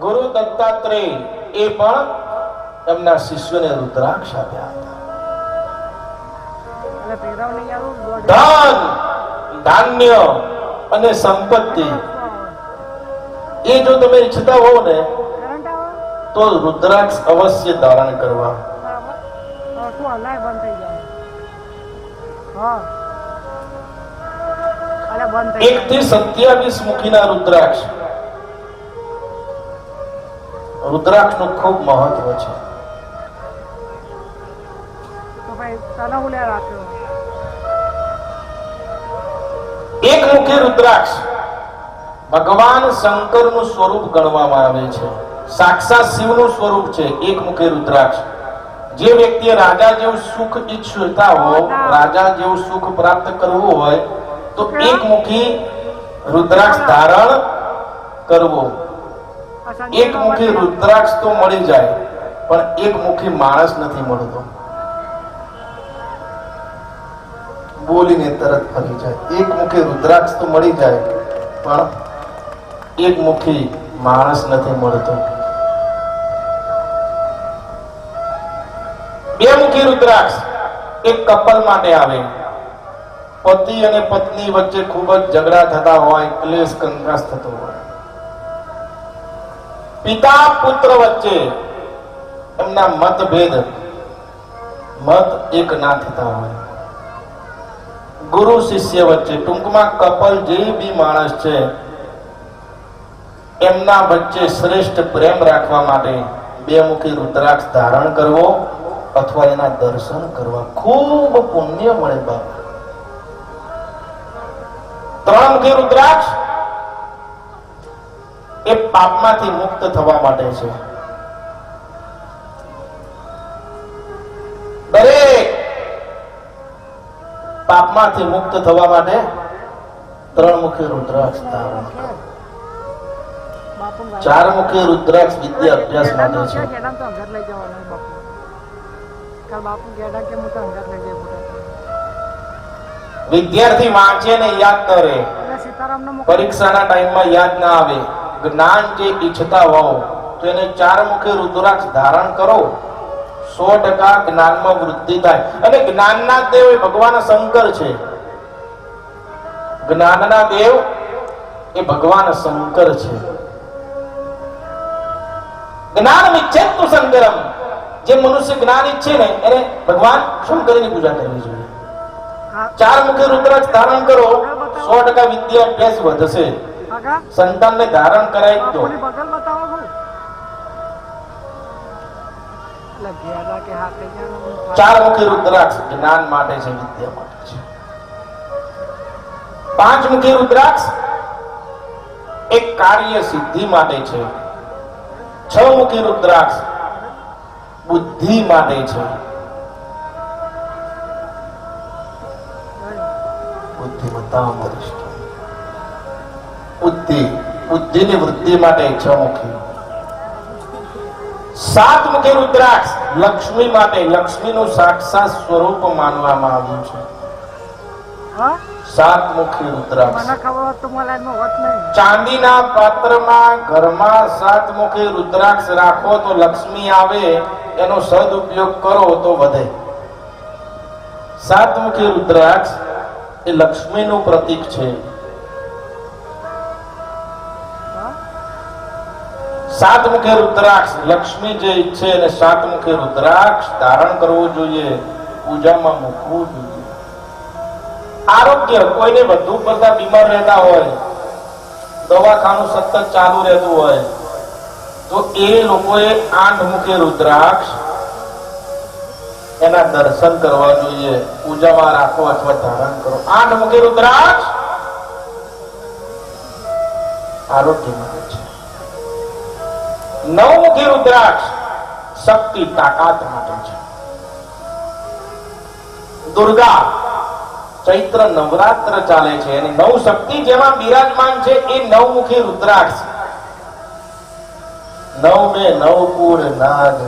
ગુરુ દત્તાત્રેય એ પણ એમના શિષ્યોને રુદ્રાક્ષ આપ્યા હતા. ધન, ધાન્ય અને સંપત્તિ એ જો તમે ઈચ્છતા હો ને તો રુદ્રાક્ષ અવશ્ય ધારણ કરવા. એક થી 27 મુખીના રુદ્રાક્ષ. રુદ્રાક્ષ નું ખૂબ મહત્વ છે. એક મુખી રુદ્રાક્ષ ભગવાન શંકર નું સ્વરૂપ ગણવામાં આવે છે. સાક્ષાત શિવ નું સ્વરૂપ છે એક મુખી રુદ્રાક્ષ. જે વ્યક્તિએ રાજા જેવું સુખ ઈચ્છતા હોય, રાજા જેવું સુખ પ્રાપ્ત કરવું હોય તો એક મુખી રુદ્રાક્ષ ધારણ કરવો. એક મુખી રુદ્રાક્ષ તો મળી જાય પણ એક મુખી માણસ નથી મળતો. બોલીને તરત ફરી જાય. એક મુખી રુદ્રાક્ષ તો મળી જાય પણ એક મુખી માણસ નથી મળતો. બે મુખી રુદ્રાક્ષ એક કપલ માટે આવે. પતિ અને પત્ની વચ્ચે ખૂબ જ ઝઘડા થતા હોય, ક્લેશ કંકાસ થતો હોય, પિતા પુત્ર વચ્ચે એમના મતભેદ, મત એક ના થતા હોય, ગુરુ શિષ્ય વચ્ચે, ટૂંકમાં કપલ જે બી માણસ છે એમના વચ્ચે શ્રેષ્ઠ પ્રેમ રાખવા માટે બે મુખી રુદ્રાક્ષ ધારણ કરવો અથવા એના દર્શન કરવા. ખૂબ પુણ્ય મળે બાપ. ત્રણ મુખી રુદ્રાક્ષ એ પાપમાંથી મુક્ત થવા માટે છે. દરેક પાપમાંથી મુક્ત થવા માટે ત્રણ મુખી રુદ્રાક્ષ ધારણ કરો. ચાર મુખી રુદ્રાક્ષ વિદ્યા અભ્યાસ માટે છે. વિદ્યાર્થી વાંચે ને યાદ ન રહે, પરીક્ષાના ટાઈમમાં યાદ ના આવે, જ્ઞાન જે ઈચ્છતા હોવ તો એને ચાર મુખી રુદ્રાક્ષ ધારણ કરો. 100% જ્ઞાનમાં વૃદ્ધિ થાય. અને જ્ઞાનના દેવ એ ભગવાન શંકર છે. જ્ઞાનના દેવ એ ભગવાન શંકર છે. જ્ઞાન ઈચ્છેતુ શંકરમ. જે મનુષ્ય જ્ઞાન ઈચ્છે ને એને ભગવાન શંકરની પૂજા કરવી જોઈએ. ચાર મુખી રુદ્રાક્ષ ધારણ કરો, 100% વિદ્યા અભ્યાસ વધશે. સંતાનને ધારણ કરાવી દો. ચાર મુખી રુદ્રાક્ષ જ્ઞાન માટે છે, વિદ્યા માટે છે. પાંચ મુખી રુદ્રાક્ષ એક કાર્ય સિદ્ધિ માટે છે. 6 મુખી રુદ્રાક્ષ બુદ્ધિ માટે છે. બુદ્ધિમત્તા બુદ્ધિની વૃદ્ધિ માટે 6 મુખી. 7 મુખી રુદ્રાક્ષ લક્ષ્મી માટે. લક્ષ્મીનું સાક્ષાત સ્વરૂપ માનવામાં આવ્યું છે. 7 મુખી રુદ્રાક્ષ. ચાંદીના પાત્રમાં ઘરમાં 7 મુખી રુદ્રાક્ષ રાખો તો લક્ષ્મી આવે. એનો સદુપયોગ કરો તો વધે. 7 મુખી રુદ્રાક્ષ એ લક્ષ્મીનું પ્રતીક છે. 7 મુખી રુદ્રાક્ષ લક્ષ્મી જે ઈચ્છે અને 7 મુખી રુદ્રાક્ષ ધારણ કરવું જોઈએ, પૂજામાં મૂકવું જોઈએ. આરોગ્ય, કોઈને વધુ પડતા બીમાર રહેતા હોય, દવાખાનું સતત ચાલુ રહેતું હોય તો એ લોકોએ 8 મુખી રુદ્રાક્ષ એના દર્શન કરવા જોઈએ. પૂજામાં રાખો અથવા ધારણ કરો. 8 મુખી રુદ્રાક્ષ આરોગ્ય માટે છે. 9 મુખી રુદ્રાક્ષ શક્તિ તાકાત માટે છે. દુર્ગા ચૈત્ર નવરાત્ર ચાલે છે અને 9 શક્તિ જેમાં બિરાજમાન છે એ 9 મુખી રુદ્રાક્ષ. 9 में 9 કુળ નાગ.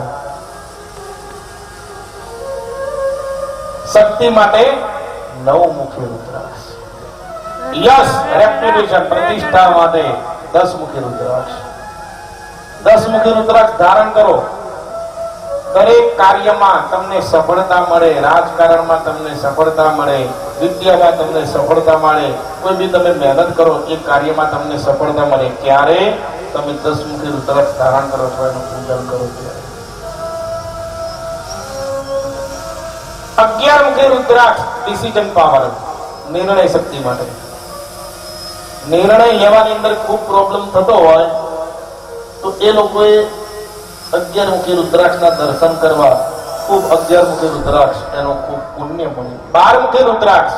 શક્તિ માટે 9 મુખી રુદ્રાક્ષ. યશ, રેપ્યુટેશન, પ્રતિષ્ઠા માટે 10 મુખી રુદ્રાક્ષ. 10 મુખી રુદ્રાક્ષ ધારણ કરો, દરેક કાર્યમાં તમને સફળતા મળે, રાજકારણમાં તમને સફળતા મળે, વિદ્યામાં તમને સફળતા મળે, કોઈ બી તમે મહેનત કરો એ કાર્યમાં તમને સફળતા મળે. ક્યારે તમે 10 મુખી રુદ્રાક્ષ ધારણ કરો છો, એનું પૂજન કરો ત્યારે. 11 મુખી રુદ્રાક્ષ ડિસિઝન પાવર, નિર્ણય શક્તિ માટે. નિર્ણય લેવાની અંદર ખૂબ પ્રોબ્લેમ થતો હોય તો એ લોકોએ 11 મુખી રુદ્રાક્ષના દર્શન કરવા, ખૂબ 11 મુખી રુદ્રાક્ષ એનો ખૂબ પુણ્ય મળે. 12 મુખી રુદ્રાક્ષ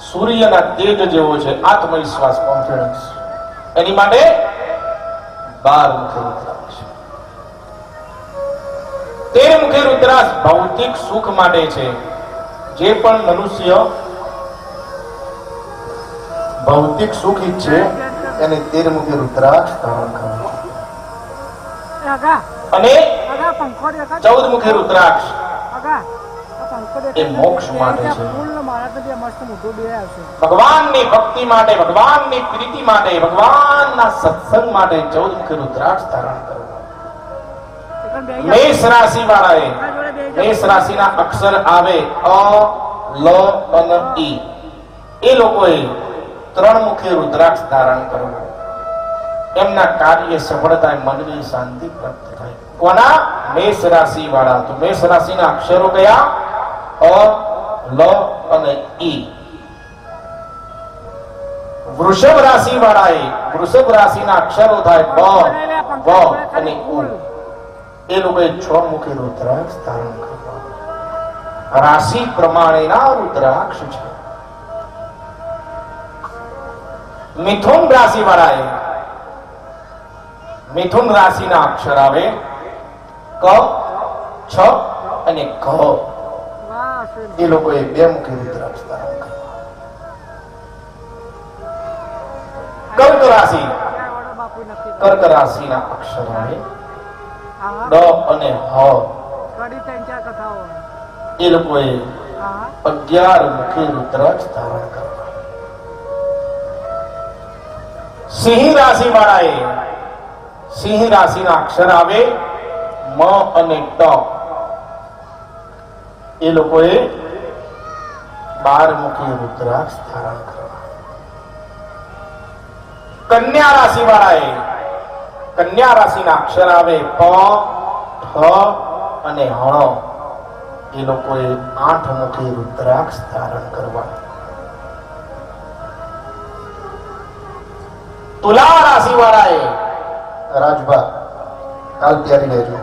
સૂર્યના તેજ જેવો છે, આત્મવિશ્વાસ, કોન્ફિડન્સ, એની માટે 12 મુખી રુદ્રાક્ષ. 13 મુખી રુદ્રાક્ષ ભૌતિક સુખ માટે છે. જે પણ મનુષ્ય ભૌતિક સુખ ઈચ્છે એને 13 મુખી રુદ્રાક્ષ ધારણ કરવું. અને 14 મુખી રુદ્રાક્ષ એ મોક્ષ માટે છે. ભગવાનની ભક્તિ માટે, ભગવાનની પ્રીતિ માટે, ભગવાનના સત્સંગ માટે 14 મુખી રુદ્રાક્ષ ધારણ કરવું. મેષ રાશિ વાળાએ, મેષ રાશિના અક્ષર આવે અ, લ અને ઈ, એ લોકોએ 3 મુખી રુદ્રાક્ષ ધારણ કરવું. એમના કાર્ય સફળતા, મનની શાંતિ પ્રાપ્ત થાય. કોના? મેષ રાશિ વાળા. તો મેષ રાશિના અક્ષરો કયા? અ, લ અને ઈ. વૃષભ રાશિ વાળાએ, વૃષભ રાશિના અક્ષરો થાય બ, વ અને ઉ. એ લોકોએ 6 મુખી રુદ્રાક્ષ ધારણ કરવા. રાશિ પ્રમાણેના રુદ્રાક્ષ છે. મિથુન રાશિ વાળાએ, મિથુન રાશિના અક્ષર આવે ક, છ અને ઘ. એ લોકોએ 2 મુખી રુદ્રાક્ષ ધારણ કરવા. કર્ક રાશિ, કર્ક રાશિના અક્ષર આવે ડ અને હ. એ લોકોએ 11 મુખી રુદ્રાક્ષ ધારણ કરવા. સિંહ રાશિ વાળાએ, સિંહ રાશિના અક્ષર આવે મ અને ટ. એ લોકોએ 12 મુખી રુદ્રાક્ષ ધારણ કરવા. કન્યા રાશિ વાળાએ, કન્યા રાશિના અક્ષર આવે પ, ઠ અને હણ. એ લોકોએ 8 મુખી રુદ્રાક્ષ ધારણ કરવા. તુલા રાશિ વાળાએ, રાજભા કાલ તૈયારી લેજો.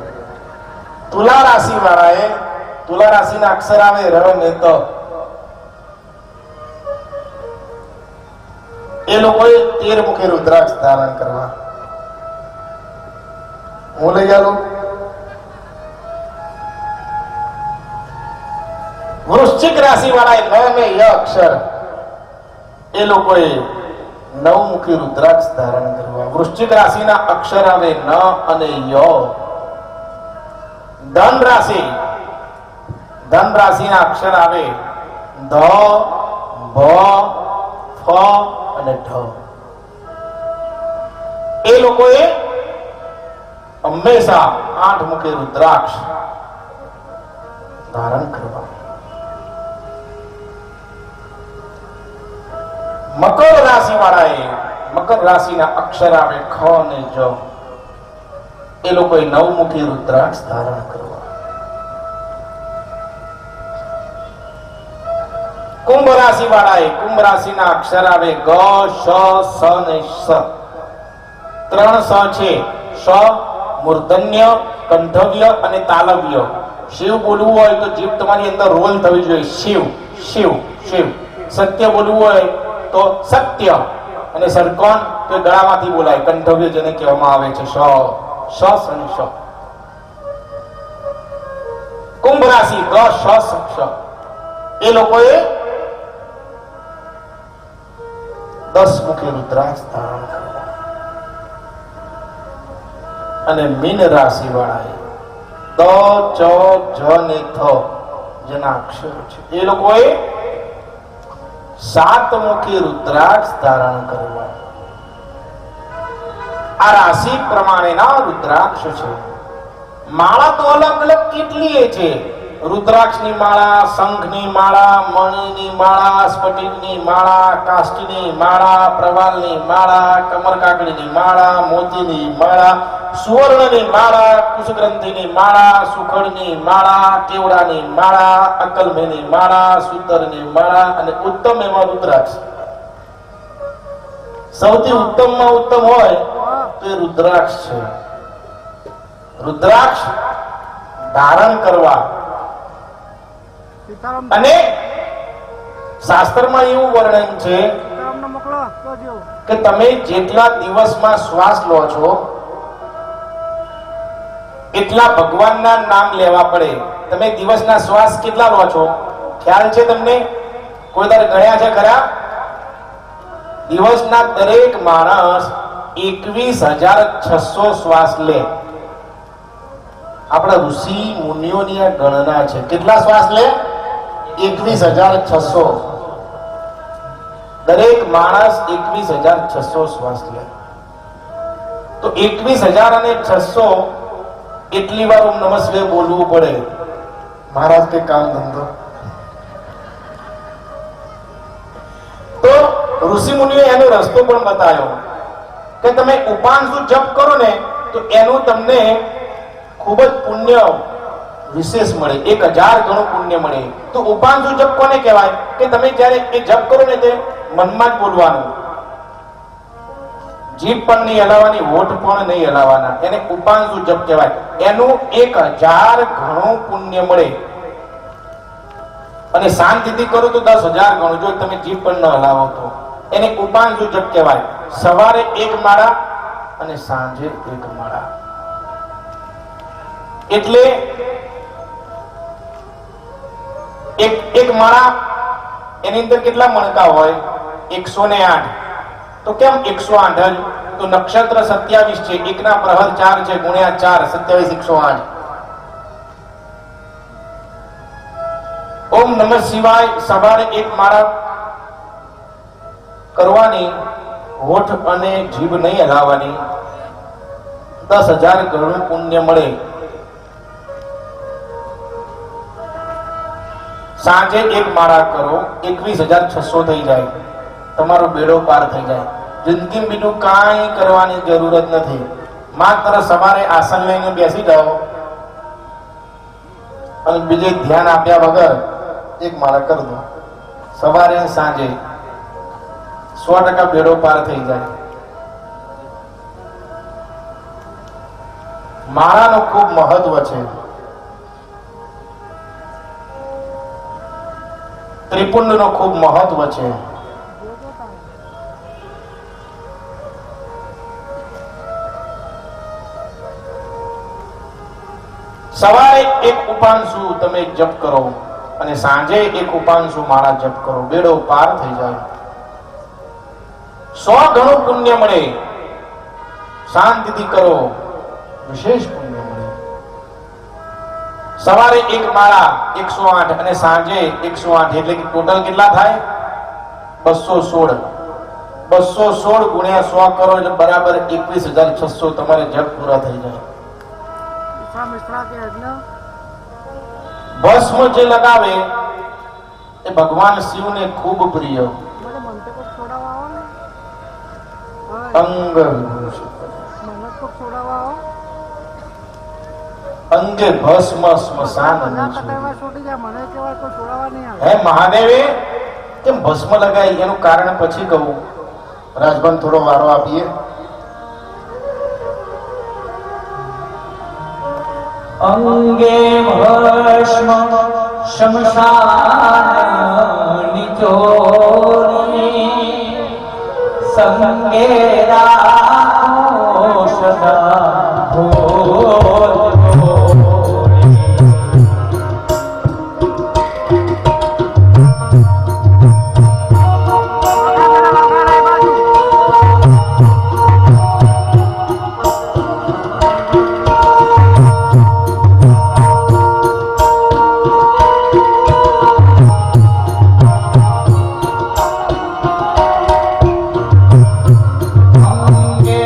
તુલા રાશિ વાળાએ, તુલા રાશિના અક્ષર આવે ર ને ત. એ લોકોએ 13 મુખી રુદ્રાક્ષ ધારણ કરવા. હું લઈ આલું. વૃશ્ચિક રાશિ વાળાએ ન ને ય અક્ષર. એ લોકોએ 9 મુખી રુદ્રાક્ષ ધારણ કરવા. વૃશ્ચિક રાશિના અક્ષર આવે ન અને ય. ધન રાશિ, ધન રાશિના અક્ષર આવે ધ, ભ, ફ અને ઢ. એ લોકોએ હંમેશા 8 મુખી રુદ્રાક્ષ ધારણ કરવા. મકર રાશિ વાળાએ, મકર રાશિના અક્ષર આવે ખ અને જ. એ લોકોએ 9 મુખી રુદ્રાક્ષ ધારણ કરવા. કુંભ રાશિ વાળાએ, કુંભ રાશિના અક્ષર આવે ગ, શ, સ અને સ. 3 સ છે. સ મૂર્ધન્ય, કંઠવ્ય અને તાલવ્ય. શિવ બોલવું હોય તો જીભ તમારી અંદર રોલ થવી જોઈએ. શિવ, શિવ, શિવ. સત્ય બોલવું હોય તો સત્ય. અને સરકોણ તો ગળામાંથી બોલાય. કંઠવ્ય જેને કહેવામાં આવે છે શ, શ અને શ. કુંભ રાશિ ગ, શ, સ. એ લોકોએ 10 મુખી રુદ્રાક્ષ ધારણ કરવા. અને મીન રાશિ વાળાએ દ, ચ, જ ને થ જેના અક્ષર છે એ લોકોએ 7 મુખી રુદ્રાક્ષ ધારણ કરવા. આ રાશિ પ્રમાણેના રુદ્રાક્ષ છે. માળા તો અલગ અલગ કેટલીય છે. રુદ્રાક્ષની માળા, શંખની માળા, મણિની માળા, સ્ફટિકની માળા, કાષ્ટની માળા, પ્રવાલની માળા, કમરકાકડીની માળા, મોતીની માળા, સુવર્ણની માળા, કુશગ્રંથિની માળા, સુખડની માળા, કેવડાની માળા, અકલમેની માળા, સૂતરની માળા અને ઉત્તમ એમાં રુદ્રાક્ષ. સૌથી ઉત્તમમાં ઉત્તમ હોય તો એ રુદ્રાક્ષ છે. રુદ્રાક્ષ ધારણ કરવા અને શાસ્ત્રમાં એવું વર્ણન છે કે તમે જેટલા દિવસમાં શ્વાસ લો છો એટલા ભગવાનના નામ લેવા પડે. તમે દિવસના શ્વાસ કેટલા લો છો ખ્યાલ છે તમને? કોઈ દર ગણ્યા છે ખરા? દિવસના દરેક માણસ 21,600 શ્વાસ લે. આપણા ઋષિ મુનિઓની આ ગણના છે. કેટલા શ્વાસ લે? 21,600. દરેક માણસ 21,600 શ્વાસ લે. તો 21,600 એટલી વાર ઓમ નમઃ શિવાય બોલવું પડે. મહારાજ કે કામ ધંધો. તો ઋષિ મુનિએ એનો રસ્તો પણ બતાવ્યો કે તમે ઉપાંશુ જપ કરો ને તો એનું તમને ખૂબ જ પુણ્ય વિશેષ મળે. 1000 ગણું પુણ્ય મળે. તો ઉપાંશુ જપ કોને કહેવાય? કે તમે જ્યારે એ જપ કરો ને તે મનમાં જ બોલવાનું, જીભ પણ નહીં હલાવવાની, હોઠ પણ નહીં હલાવવાના. એને ઉપાંશુ જપ કહેવાય. એનું 1000 ગણું પુણ્ય મળે. અને શાંતિથી કરો તો 10,000 ગણું. જો તમે જીભ પણ ન હલાવો તો એને ઉપાંશુ જપ કહેવાય. સવારે 1 માળા અને સાંજે 1 માળા. એટલે એક માળા એની અંદર કેટલા મણકા હોય? 108. તો કેમ 108 જ? તો નક્ષત્ર 27 છે, એકના પ્રહર 4 છે, ગુણ્યા 4 27 108. ઓમ નમઃ શિવાય સવારે 1 માળા કરવાની, હોઠ અને જીભ નહીં હલાવવાની. 10,000 ગણું પુણ્ય મળે. સાંજે 1 માળા કરો, 21,600 થઈ જાય. તમારો બેડો પાર થઈ જાય. જિંદગી બીજું કાંઈ કરવાની જરૂરત નથી. માત્ર સવારે આસન લઈને બેસી જાઓ અને બીજે ધ્યાન આપ્યા વગર 1 માળા કરી દો. સવારે અને સાંજે 100% બેડો પાર થઈ જાય. માળાનું ખૂબ મહત્વ છે. ત્રિપુંડનું ખૂબ મહત્વ છે. સવારે 1 ઉપાંશુ તમે જપ કરો અને સાંજે 1 ઉપાંશુ માળા જપ કરો, બેડો પાર થઈ જાય. 100 ગણું પુણ્ય મળે. શાંતિથી કરો, વિશેષ પુણ્ય મળે. સવારે 1 માળા 108 અને સાંજે 108 એટલે કે ટોટલ કેટલા થાય? 216. 216 ગુણ્યા 100 કરો એટલે બરાબર 21,600 તમારે જપ પૂરા થઈ જાય. ભસ્મ જે લગાવે એ ભગવાન શિવને ખૂબ પ્રિય. અંગે ભસ્મ સ્મશાન. હે મહાદેવે કેમ ભસ્મ લગાય એનું કારણ પછી કહું. રાજભાન થોડો વારો આપીએ. અંગે ભસ્મ શમશાન નિચોરી સંગે રાખો સદા ભોર. અંગે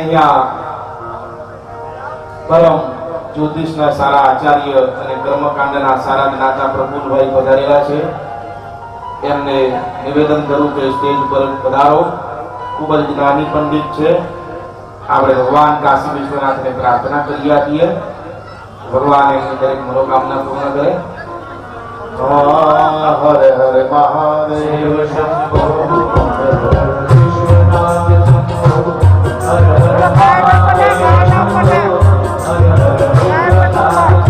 અહીંયા પરમ જ્યોતિષના સારા આચાર્ય અને કર્મકાંડના સારા જ્ઞાતા પ્રફુલભાઈ પધારેલા છે. એમને નિવેદન કરું કે સ્ટેજ પર પધારો. ખૂબ જ જ્ઞાની પંડિત છે. આપણે ભગવાન કાશી વિશ્વનાથને પ્રાર્થના કરી આપીએ, ભગવાન એમની દરેક મનોકામના પૂર્ણ કરે. હરે હરે મહાદેવ શંભો, વિશ્વનાથ શંભો, હર હર મહાદેવ શંભો, હર હર વિશ્વનાથ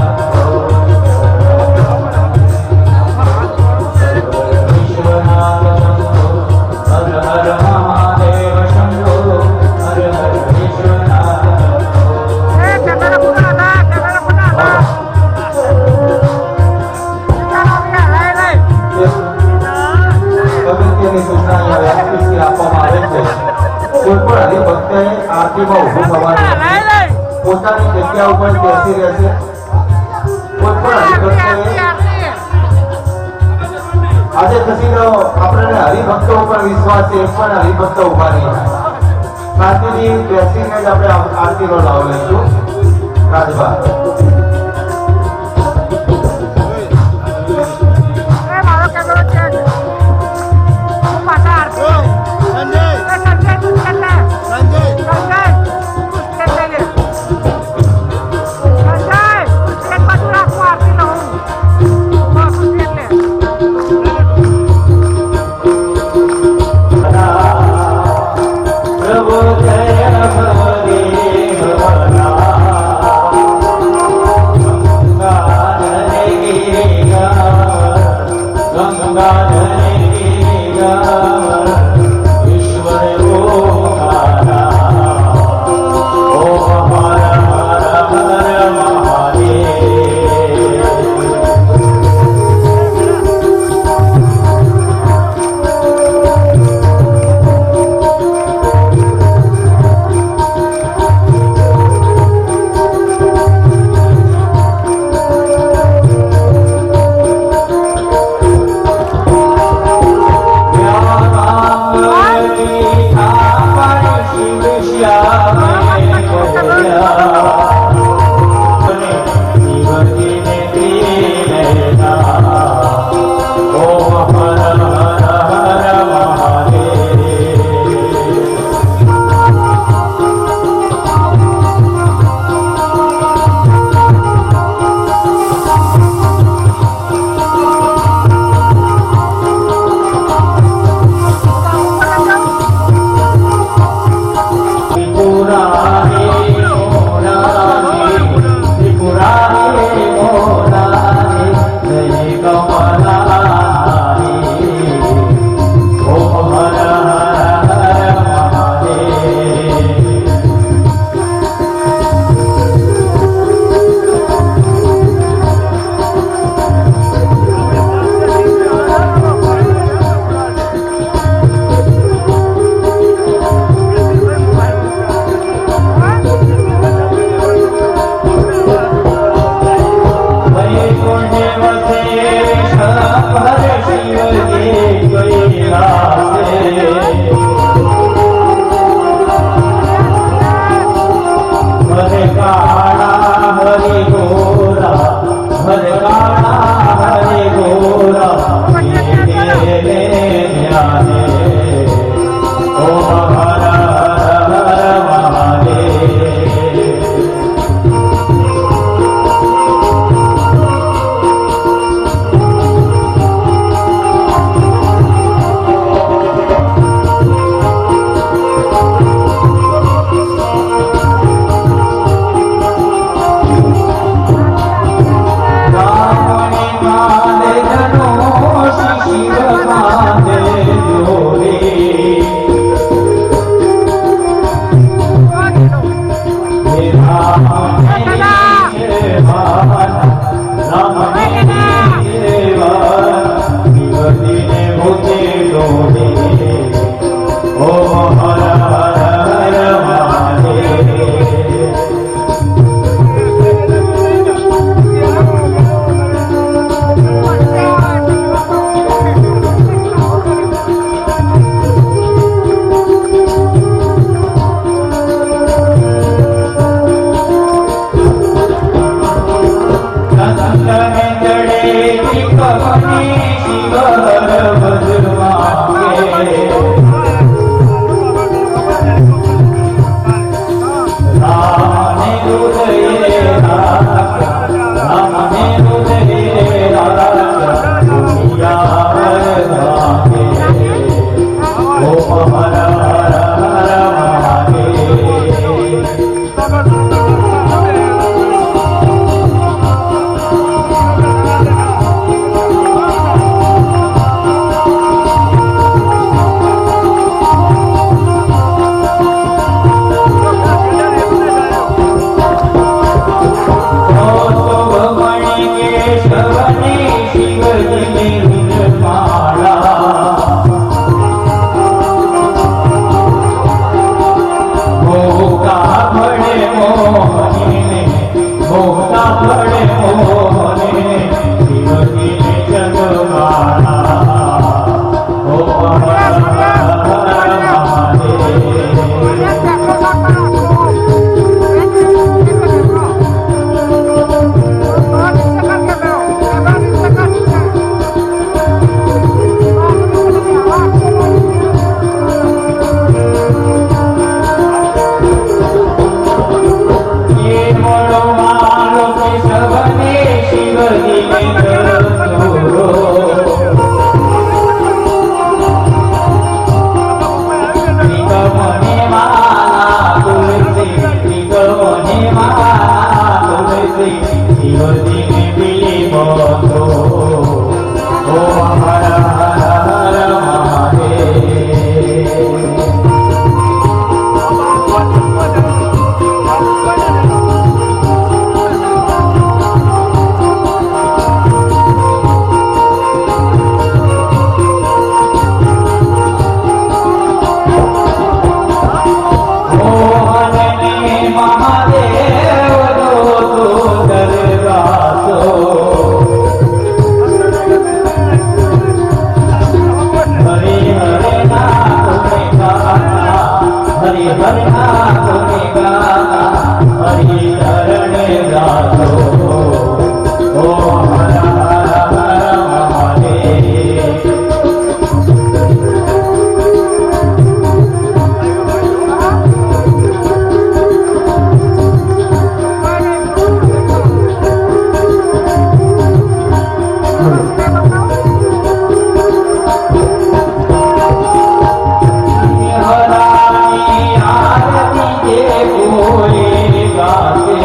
શંભો, વિશ્વનાથ શંભો, હર હર મહાદેવ શંભો, હર હર વિશ્વનાથ અગત્યની સૂચના અહીંયા વ્યાસપીઠથી આપવામાં આવે છે. કોઈ પણ હરિભક્તએ આરતીમાં ઊભું થવાનું, પોતાની જગ્યા ઉપર બેસી રહેશે. કોઈ પણ હરિભક્તએ આજે ખસી રહ્યો, આપણને હરિભક્તો ઉપર વિશ્વાસ છે. એક પણ હરિભક્તો ઉભા નહીં. શાંતિથી બેસીને જ આપણે આરતીનો લાભ લઈશું. રાજભા હરિહરના ગુને ગાતા હરિહરને ગાતો ઓ હર હર હર મહાદેવ હરાની આરતી જે કોઈ ગાતે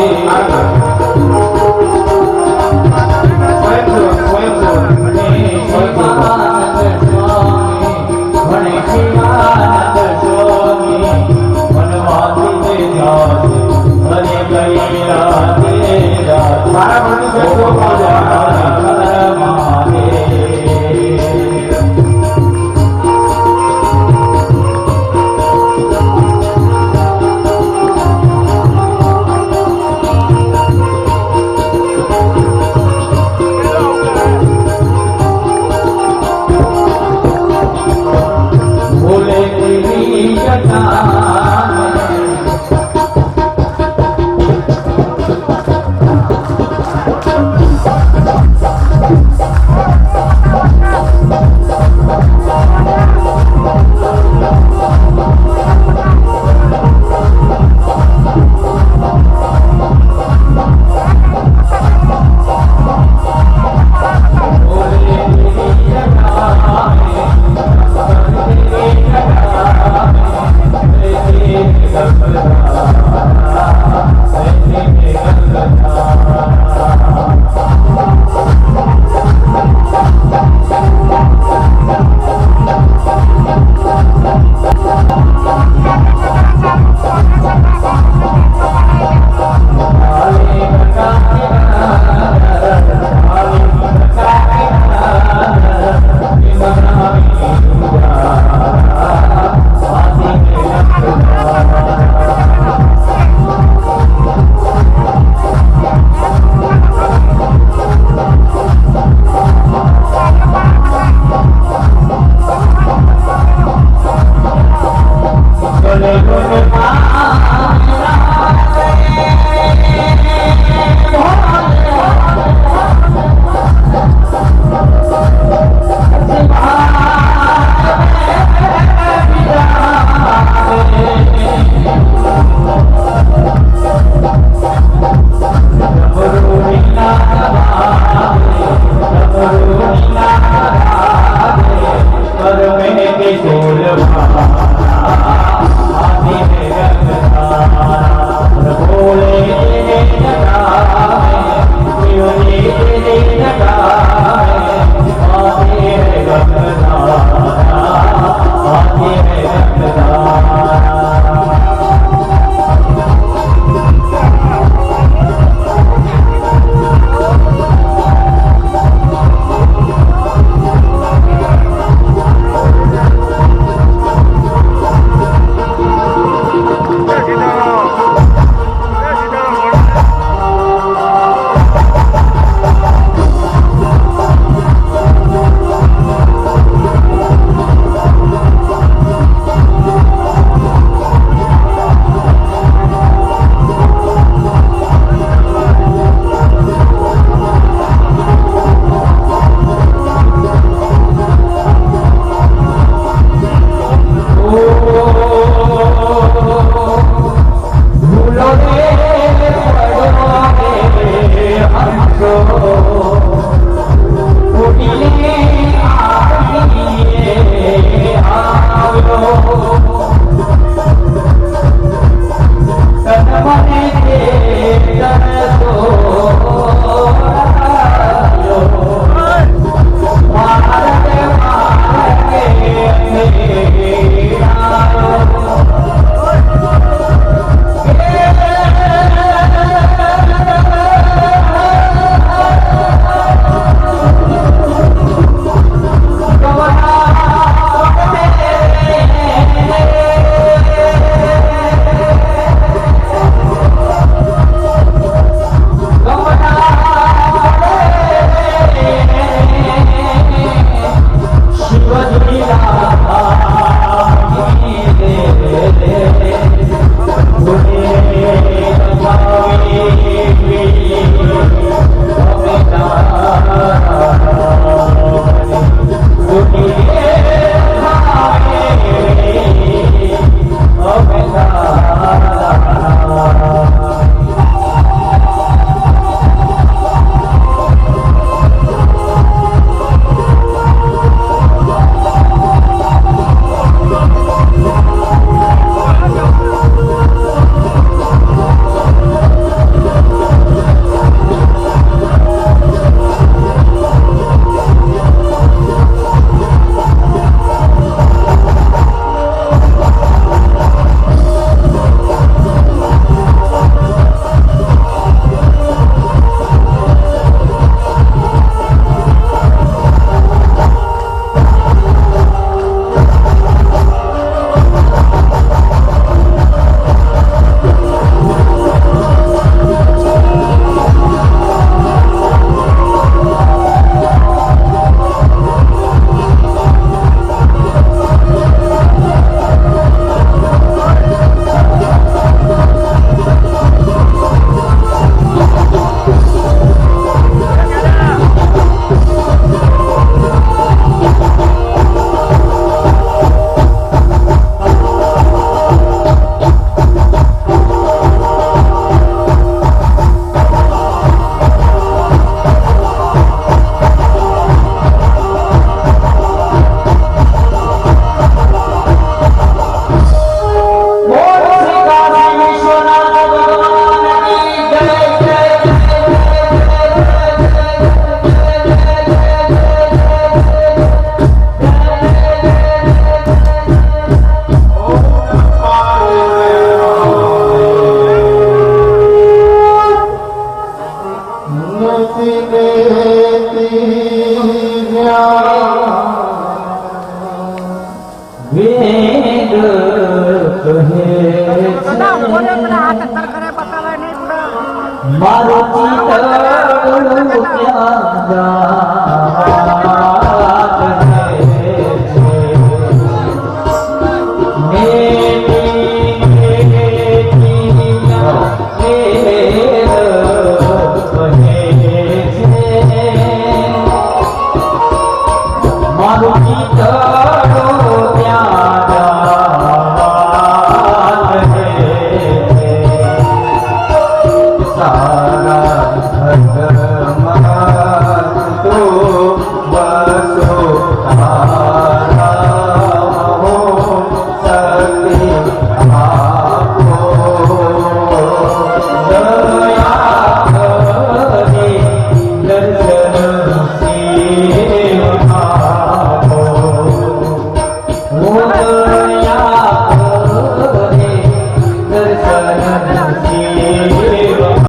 મારો ચિતડું ક્યાં જાય